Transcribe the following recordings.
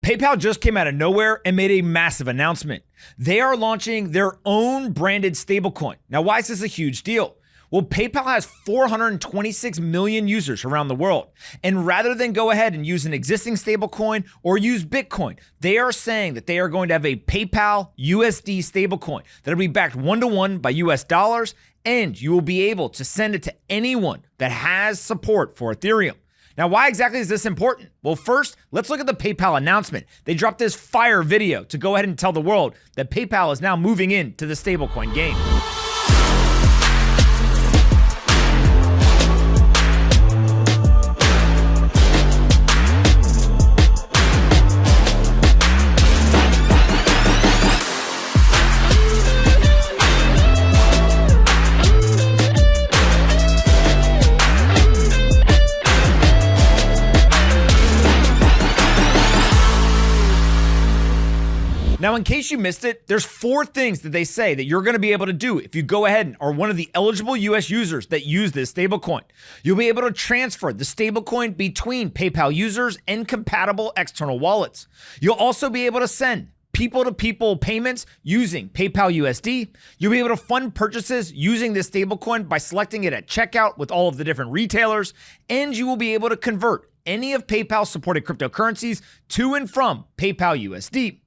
PayPal just came out of nowhere and made a massive announcement. They are launching their own branded stablecoin. Now, why is this a huge deal? Well, PayPal has 426 million users around the world. And rather than go ahead and use an existing stablecoin or use Bitcoin, they are saying that they are going to have a PayPal USD stablecoin that'll be backed one-to-one by US dollars, and you will be able to send it to anyone that has support for Ethereum. Now, why exactly is this important? Well, first, let's look at the PayPal announcement. They dropped this fire video to go ahead and tell the world that PayPal is now moving into the stablecoin game. Now, in case you missed it, there's 4 things that they say that you're going to be able to do if you go ahead and are one of the eligible US users that use this stablecoin. You'll be able to transfer the stablecoin between PayPal users and compatible external wallets. You'll also be able to send people-to-people payments using PayPal USD. You'll be able to fund purchases using this stablecoin by selecting it at checkout with all of the different retailers, and you will be able to convert any of PayPal's supported cryptocurrencies to and from PayPal USD.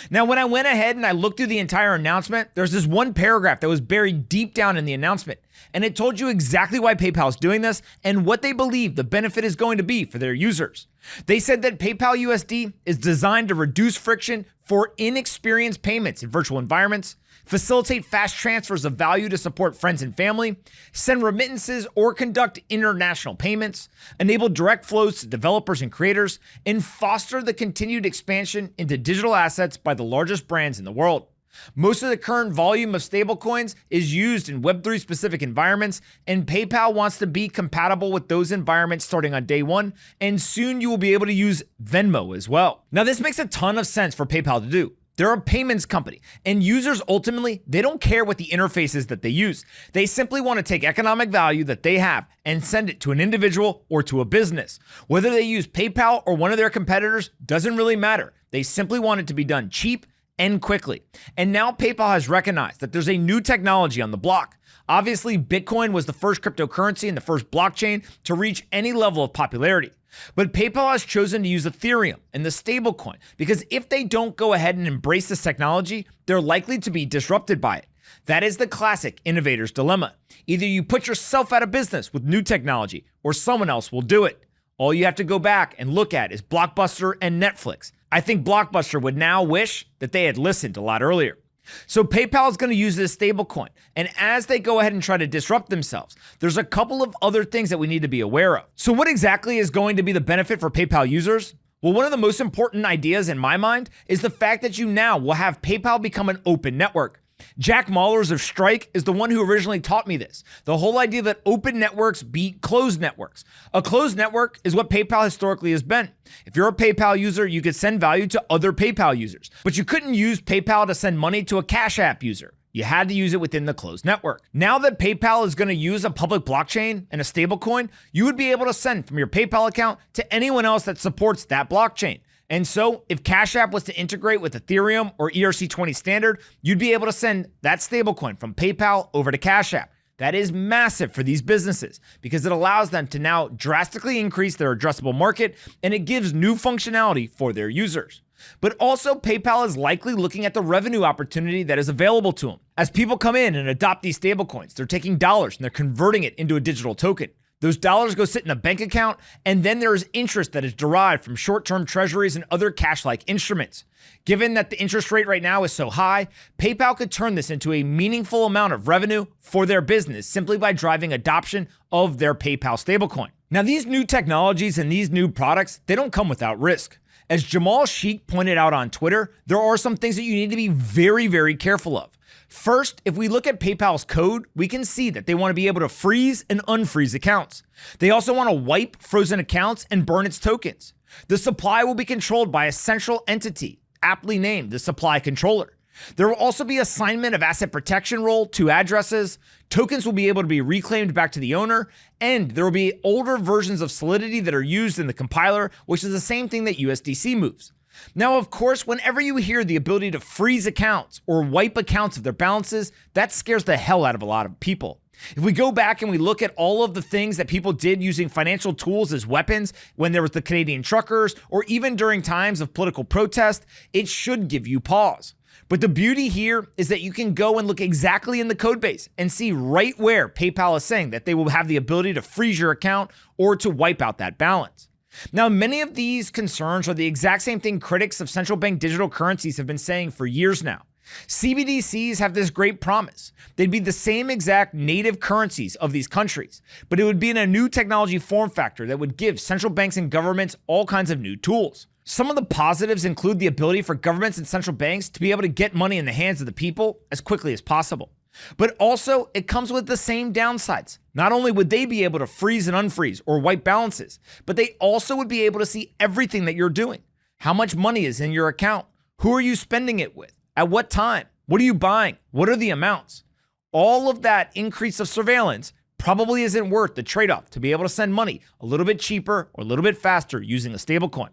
Now, when I went ahead and I looked through the entire announcement, there's this one paragraph that was buried deep down in the announcement, and it told you exactly why PayPal is doing this and what they believe the benefit is going to be for their users. They said that PayPal USD is designed to reduce friction for inexperienced payments in virtual environments, facilitate fast transfers of value to support friends and family, send remittances or conduct international payments, enable direct flows to developers and creators, and foster the continued expansion into digital assets by the largest brands in the world. Most of the current volume of stablecoins is used in Web3 specific environments, and PayPal wants to be compatible with those environments starting on day 1, and soon you will be able to use Venmo as well. Now, this makes a ton of sense for PayPal to do. They're a payments company, and users ultimately, they don't care what the interface is that they use. They simply want to take economic value that they have and send it to an individual or to a business. Whether they use PayPal or one of their competitors doesn't really matter. They simply want it to be done cheap and quickly. And now PayPal has recognized that there's a new technology on the block. Obviously, Bitcoin was the first cryptocurrency and the first blockchain to reach any level of popularity. But PayPal has chosen to use Ethereum and the stablecoin because if they don't go ahead and embrace this technology, they're likely to be disrupted by it. That is the classic innovator's dilemma. Either you put yourself out of business with new technology or someone else will do it. All you have to go back and look at is Blockbuster and Netflix. I think Blockbuster would now wish that they had listened a lot earlier. So PayPal is going to use this stablecoin, and as they go ahead and try to disrupt themselves, there's a couple of other things that we need to be aware of. So what exactly is going to be the benefit for PayPal users? Well, one of the most important ideas in my mind is the fact that you now will have PayPal become an open network. Jack Mallers of Strike is the one who originally taught me this. The whole idea that open networks beat closed networks. A closed network is what PayPal historically has been. If you're a PayPal user, you could send value to other PayPal users, but you couldn't use PayPal to send money to a Cash App user. You had to use it within the closed network. Now that PayPal is going to use a public blockchain and a stablecoin, you would be able to send from your PayPal account to anyone else that supports that blockchain. And so if Cash App was to integrate with Ethereum or ERC20 standard, you'd be able to send that stablecoin from PayPal over to Cash App. That is massive for these businesses because it allows them to now drastically increase their addressable market and it gives new functionality for their users. But also PayPal is likely looking at the revenue opportunity that is available to them. As people come in and adopt these stablecoins, they're taking dollars and they're converting it into a digital token. Those dollars go sit in a bank account, and then there is interest that is derived from short-term treasuries and other cash-like instruments. Given that the interest rate right now is so high, PayPal could turn this into a meaningful amount of revenue for their business simply by driving adoption of their PayPal stablecoin. Now, these new technologies and these new products, they don't come without risk. As Jamal Sheikh pointed out on Twitter, there are some things that you need to be very, very careful of. First, if we look at PayPal's code, we can see that they want to be able to freeze and unfreeze accounts. They also want to wipe frozen accounts and burn its tokens. The supply will be controlled by a central entity, aptly named the supply controller. There will also be assignment of asset protection role to addresses, tokens will be able to be reclaimed back to the owner, and there will be older versions of Solidity that are used in the compiler, which is the same thing that USDC moves. Now, of course, whenever you hear the ability to freeze accounts or wipe accounts of their balances, that scares the hell out of a lot of people. If we go back and we look at all of the things that people did using financial tools as weapons when there was the Canadian truckers, or even during times of political protest, it should give you pause. But the beauty here is that you can go and look exactly in the code base and see right where PayPal is saying that they will have the ability to freeze your account or to wipe out that balance. Now, many of these concerns are the exact same thing critics of central bank digital currencies have been saying for years now. CBDCs have this great promise. They'd be the same exact native currencies of these countries, but it would be in a new technology form factor that would give central banks and governments all kinds of new tools. Some of the positives include the ability for governments and central banks to be able to get money in the hands of the people as quickly as possible. But also, it comes with the same downsides. Not only would they be able to freeze and unfreeze or wipe balances, but they also would be able to see everything that you're doing. How much money is in your account? Who are you spending it with? At what time? What are you buying? What are the amounts? All of that increase of surveillance probably isn't worth the trade-off to be able to send money a little bit cheaper or a little bit faster using a stablecoin.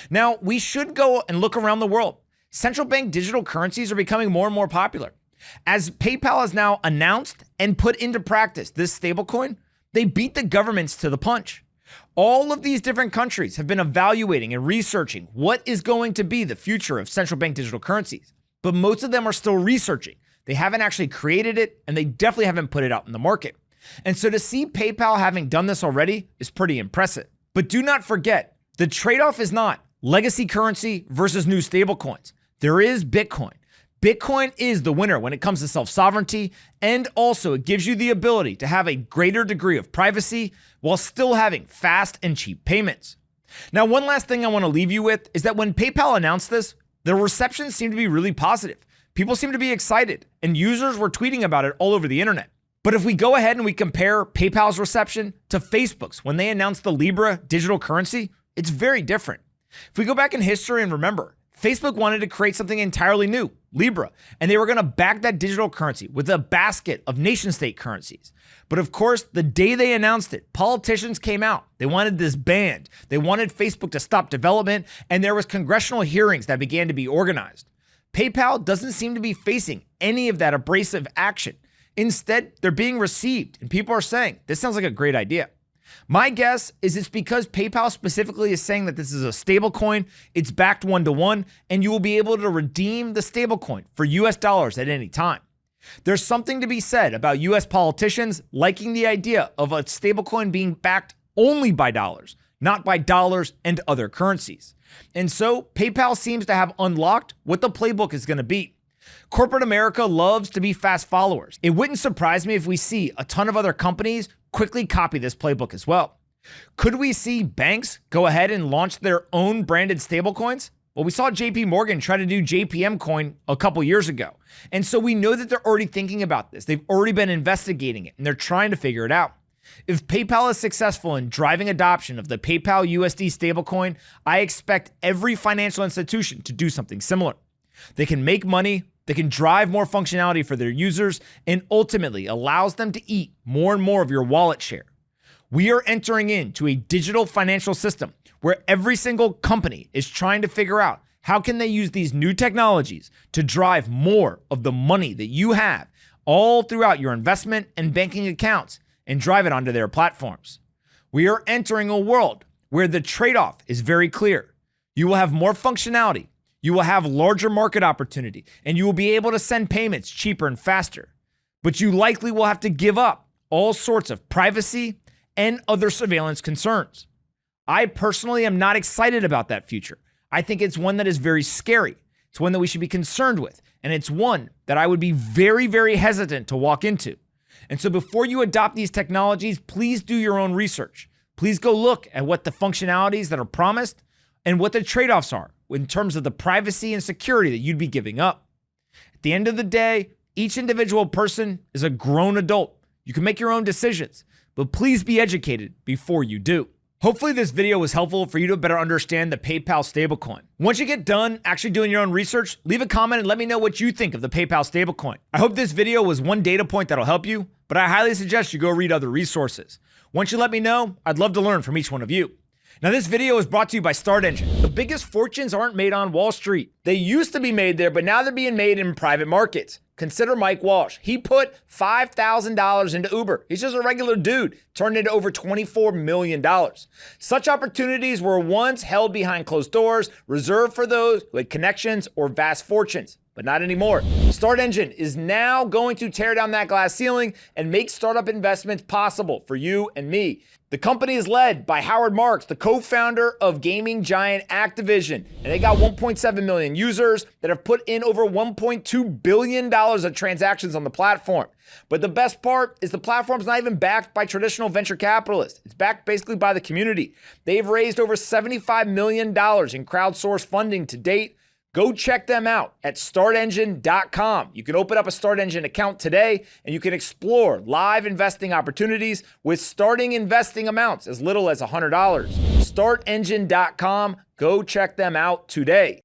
Now, we should go and look around the world. Central bank digital currencies are becoming more and more popular. As PayPal has now announced and put into practice this stablecoin, they beat the governments to the punch. All of these different countries have been evaluating and researching what is going to be the future of central bank digital currencies, but most of them are still researching. They haven't actually created it, and they definitely haven't put it out in the market. And so to see PayPal having done this already is pretty impressive. But do not forget, the trade-off is not legacy currency versus new stablecoins. There is Bitcoin. Bitcoin is the winner when it comes to self-sovereignty, and also it gives you the ability to have a greater degree of privacy while still having fast and cheap payments. Now, one last thing I want to leave you with is that when PayPal announced this, the reception seemed to be really positive. People seemed to be excited, and users were tweeting about it all over the internet. But if we go ahead and we compare PayPal's reception to Facebook's when they announced the Libra digital currency, it's very different. If we go back in history and remember, Facebook wanted to create something entirely new, Libra, and they were going to back that digital currency with a basket of nation-state currencies. But of course, the day they announced it, politicians came out. They wanted this banned. They wanted Facebook to stop development, and there was congressional hearings that began to be organized. PayPal doesn't seem to be facing any of that abrasive action. Instead, they're being received, and people are saying, this sounds like a great idea. My guess is it's because PayPal specifically is saying that this is a stablecoin, it's backed one-to-one, and you will be able to redeem the stablecoin for US dollars at any time. There's something to be said about US politicians liking the idea of a stablecoin being backed only by dollars, not by dollars and other currencies. And so PayPal seems to have unlocked what the playbook is going to be. Corporate America loves to be fast followers. It wouldn't surprise me if we see a ton of other companies quickly copy this playbook as well. Could we see banks go ahead and launch their own branded stablecoins? Well, we saw JP Morgan try to do JPM coin a couple years ago. And so we know that they're already thinking about this. They've already been investigating it and they're trying to figure it out. If PayPal is successful in driving adoption of the PayPal USD stablecoin, I expect every financial institution to do something similar. They can make money, they can drive more functionality for their users, and ultimately allows them to eat more and more of your wallet share. We are entering into a digital financial system where every single company is trying to figure out how can they use these new technologies to drive more of the money that you have all throughout your investment and banking accounts and drive it onto their platforms. We are entering a world where the trade-off is very clear. You will have more functionality, you will have larger market opportunity, and you will be able to send payments cheaper and faster. But you likely will have to give up all sorts of privacy and other surveillance concerns. I personally am not excited about that future. I think it's one that is very scary. It's one that we should be concerned with. And it's one that I would be very, very hesitant to walk into. And so before you adopt these technologies, please do your own research. Please go look at what the functionalities that are promised and what the trade-offs are in terms of the privacy and security that you'd be giving up. At the end of the day, each individual person is a grown adult. You can make your own decisions, but please be educated before you do. Hopefully this video was helpful for you to better understand the PayPal stablecoin. Once you get done actually doing your own research, leave a comment and let me know what you think of the PayPal stablecoin. I hope this video was one data point that'll help you, but I highly suggest you go read other resources. Once you let me know, I'd love to learn from each one of you. Now, this video is brought to you by Start Engine. The biggest fortunes aren't made on Wall Street. They used to be made there, but now they're being made in private markets. Consider Mike Walsh. He put $5,000 into Uber. He's just a regular dude, turned into over $24 million. Such opportunities were once held behind closed doors, reserved for those who had connections or vast fortunes. But not anymore. Start Engine is now going to tear down that glass ceiling and make startup investments possible for you and me. The company is led by Howard Marks, the co-founder of gaming giant Activision. And they got 1.7 million users that have put in over $1.2 billion of transactions on the platform. But the best part is the platform's not even backed by traditional venture capitalists. It's backed basically by the community. They've raised over $75 million in crowdsourced funding to date. Go check them out at startengine.com. You can open up a Start Engine account today and you can explore live investing opportunities with starting investing amounts as little as $100. Startengine.com. Go check them out today.